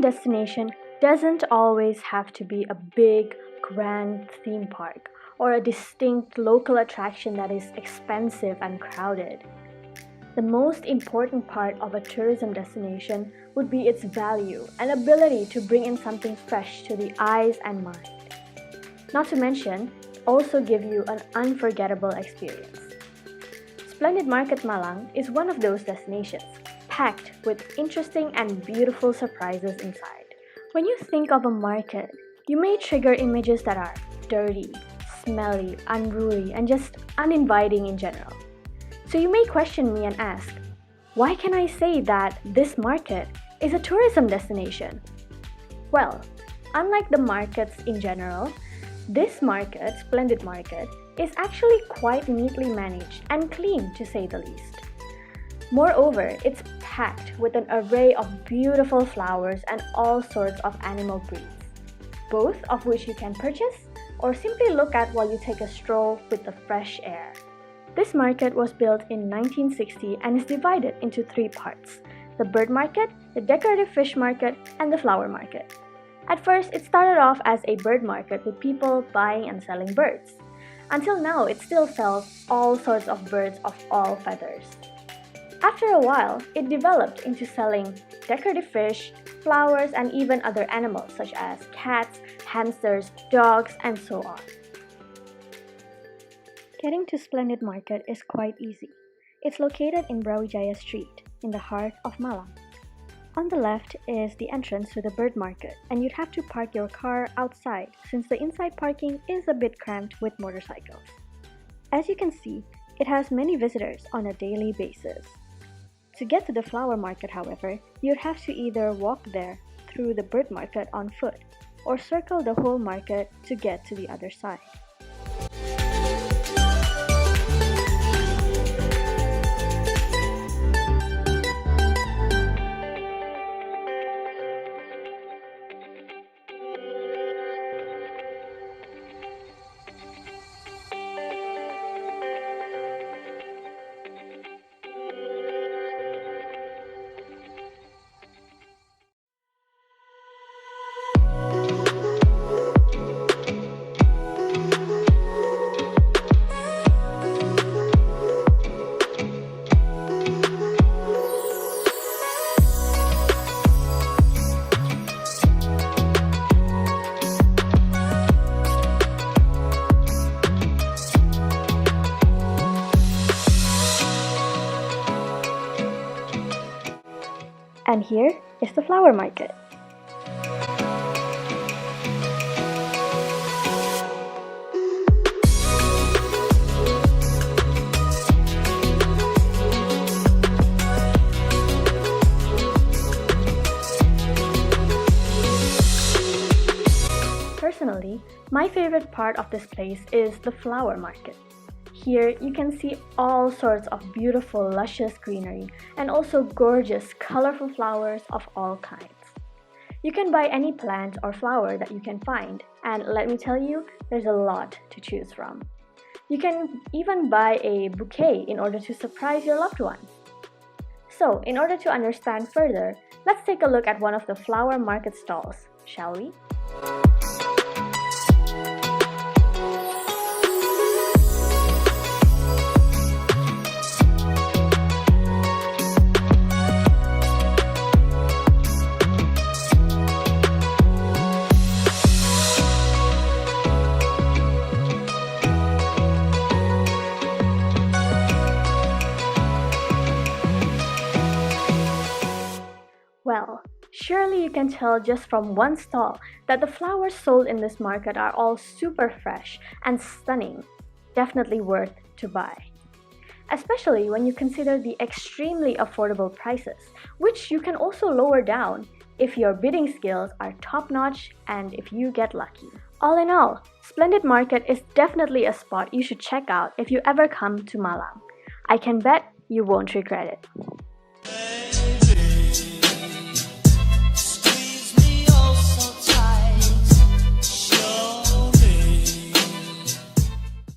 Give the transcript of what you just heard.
tourism destination doesn't always have to be a big, grand theme park or a distinct local attraction that is expensive and crowded. The most important part of a tourism destination would be its value and ability to bring in something fresh to the eyes and mind. Not to mention, also give you an unforgettable experience. Splendid Market Malang is one of those destinations, packed with interesting and beautiful surprises inside. When you think of a market, you may trigger images that are dirty, smelly, unruly, and just uninviting in general. So you may question me and ask, why can I say that this market is a tourism destination? Well, unlike the markets in general, this market, Splendid Market, is actually quite neatly managed and clean to say the least. Moreover, it's packed with an array of beautiful flowers and all sorts of animal breeds, both of which you can purchase or simply look at while you take a stroll with the fresh air. This market was built in 1960 and is divided into 3 parts: the bird market, the decorative fish market, and the flower market. At first, it started off as a bird market with people buying and selling birds. Until now, it still sells all sorts of birds of all feathers. After a while, it developed into selling decorative fish, flowers, and even other animals such as cats, hamsters, dogs, and so on. Getting to Splendid Market is quite easy. It's located in Brawijaya Street, in the heart of Malang. On the left is the entrance to the bird market, and you'd have to park your car outside since the inside parking is a bit cramped with motorcycles. As you can see, it has many visitors on a daily basis. To get to the flower market, however, you'd have to either walk there through the bird market on foot or circle the whole market to get to the other side. And here is the flower market. Personally, my favorite part of this place is the flower market. Here, you can see all sorts of beautiful, luscious greenery and also gorgeous, colorful flowers of all kinds. You can buy any plant or flower that you can find, and let me tell you, there's a lot to choose from. You can even buy a bouquet in order to surprise your loved ones. So, in order to understand further, let's take a look at one of the flower market stalls, shall we? Well, surely you can tell just from one stall that the flowers sold in this market are all super fresh and stunning, definitely worth to buy. Especially when you consider the extremely affordable prices, which you can also lower down if your bidding skills are top-notch and if you get lucky. All in all, Splendid Market is definitely a spot you should check out if you ever come to Malang. I can bet you won't regret it.